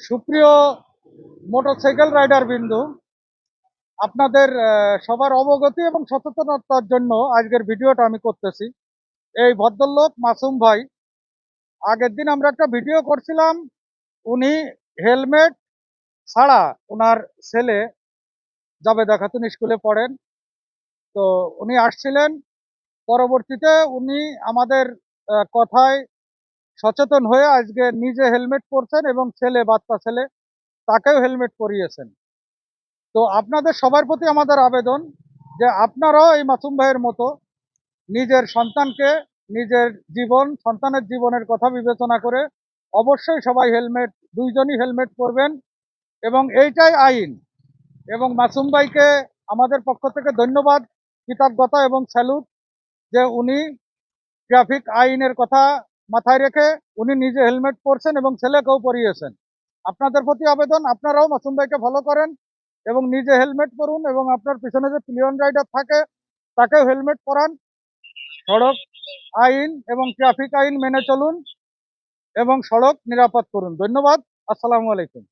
সুপ্রিয় motorcycle rider বিন্দু, আপনাদের সবার অবগতি এবং সচেতনতার জন্য আজকের ভিডিওটা আমি করতেছি। এই ভদ্রলোক মাসুম ভাই, আগের দিন আমরা একটা ভিডিও করছিলাম। উনি হেলমেট ছাড়া ওনার ছেলে জাবেদা খাতুন স্কুলে পড়েন, তো উনি আসছিলেন। পরবর্তীতে উনি আমাদের কথায় সচেতন হয়ে আজকে নিজে হেলমেট পরছেন এবং বাচ্চা ছেলে তাকেও হেলমেট পরিয়েছেন। তো আপনাদের সবার প্রতি আমাদের আবেদন যে আপনারাও এই মাসুম ভাইয়ের মতো নিজের সন্তানকে, নিজের সন্তানের জীবনের কথা বিবেচনা করে অবশ্যই সবাই দুইজনই হেলমেট পরবেন এবং এইটাই আইন। এবং মাসুম ভাইকে আমাদের পক্ষ থেকে ধন্যবাদ, কৃতজ্ঞতা এবং স্যালুট যে উনি ট্রাফিক আইনের কথা মাথায় রেখে উনি নিজে হেলমেট পরছেন এবং ছেলেকেও পরিয়েছেন। আপনাদের প্রতি আবেদন, আপনারাও মাসুম ভাইকে ফলো করেন এবং নিজে হেলমেট পরুন এবং আপনার পিছনে যে পিলিয়ন রাইডার থাকে তাকেও হেলমেট পরান। সড়ক আইন এবং ট্রাফিক আইন মেনে চলুন এবং সড়ক নিরাপদ করুন। ধন্যবাদ। আসসালামু আলাইকুম।